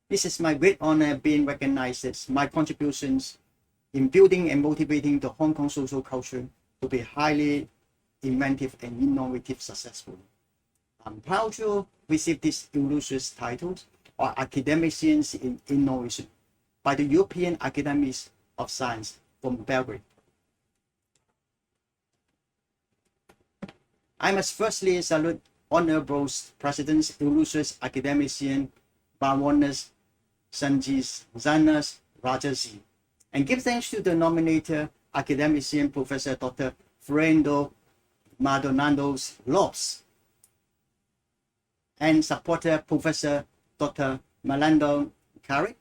This is my great honor being recognized as my contributions in building and motivating the Hong Kong social culture to be highly inventive and innovative successful. I'm proud to receive this illustrious title of Academicians in Innovation by the European Academy of Science from Belgrade. I must firstly salute Honorable President Illustrious Academician Baroness Sanjis Zanas Rajazi, and give thanks to the nominator, Academician Professor Dr. Fernando Maldonado Lopes, and supporter Professor Dr. Melando Carrick,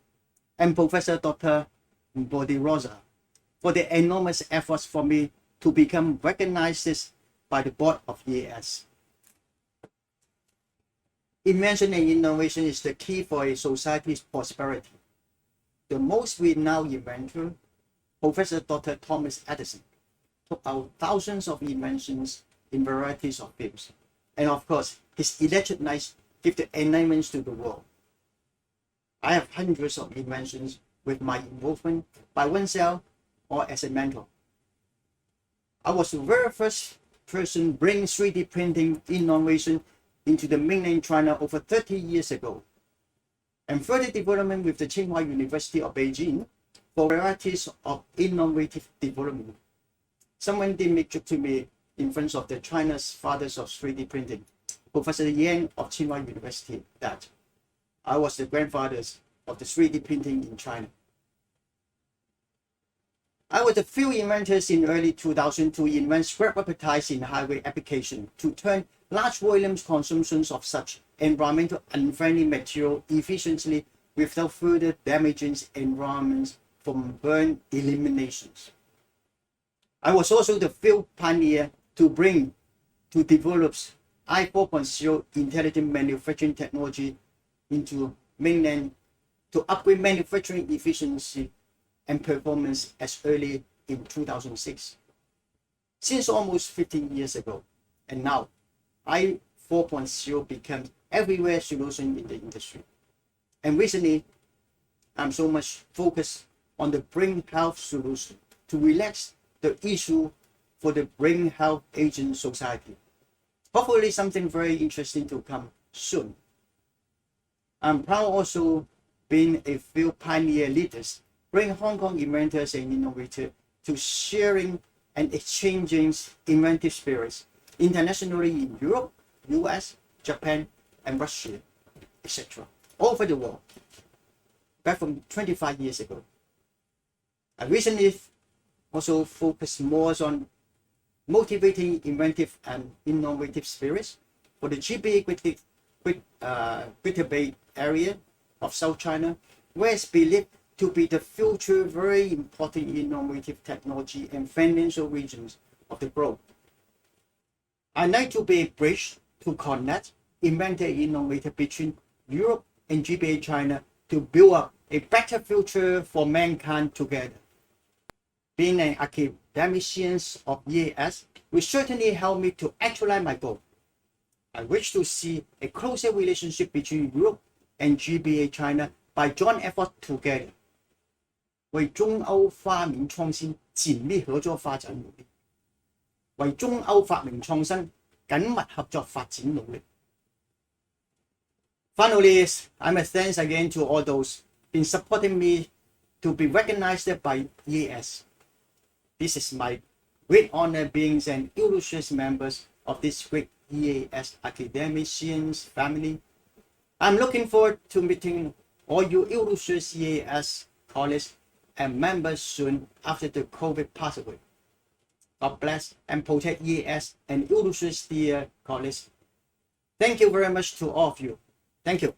and Professor Dr. Bodirosa, for the enormous efforts for me to become recognized by the board of EAS. Invention and innovation is the key for a society's prosperity. The most renowned inventor, Professor Dr. Thomas Edison, took out thousands of inventions in varieties of fields. And of course, his electric lights give the enlightenment to the world. I have hundreds of inventions with my involvement by oneself or as a mentor. I was the very first person bringing 3D printing innovation into the mainland China over 30 years ago, and further development with the Tsinghua University of Beijing for varieties of innovative development. Someone did make joke to me in front of the China's fathers of 3D printing, Professor Yang of Tsinghua University, that I was the grandfather of the 3D printing in China. I was the few inventors in early 2000 to invent scrap rubber ties in highway application to turn large volumes consumptions of such environmental unfriendly material efficiently without further damaging environments from burn eliminations. I was also the field pioneer to develop I4.0 intelligent manufacturing technology into mainland to upgrade manufacturing efficiency and performance as early in 2006. Since almost 15 years ago, and now I4.0 becomes everywhere solution in the industry. And recently, I'm so much focused on the brain health solution to relax the issue for the brain health aging society. Hopefully something very interesting to come soon. I'm proud also being a few pioneer leaders, bring Hong Kong inventors and innovators to sharing and exchanging inventive spirits internationally in Europe, US, Japan, and Russia, etc., all over the world, back from 25 years ago. I recently also focused more on motivating inventive and innovative spirits for the GBA Greater Bay area of South China, where it's believed to be the future very important innovative technology and financial regions of the globe. I'd like to be a bridge to connect inventor and innovator between Europe and GBA China to build up a better future for mankind together. Being an academician of EAS will certainly help me to actualize my goal. I wish to see a closer relationship between Europe and GBA China by joint effort together, 为中歐發明創新緊密合作發展努力，為中歐發明創新緊密合作發展努力。Finally, I must thanks again to all those been supporting me to be recognized by EAS. This is my great honor being an illustrious member of this great EAS academicians family. I'm looking forward to meeting all you illustrious EAS colleagues and members soon after the COVID pass away. God bless and protect EAS and illustrious dear colleagues. Thank you very much to all of you. Thank you.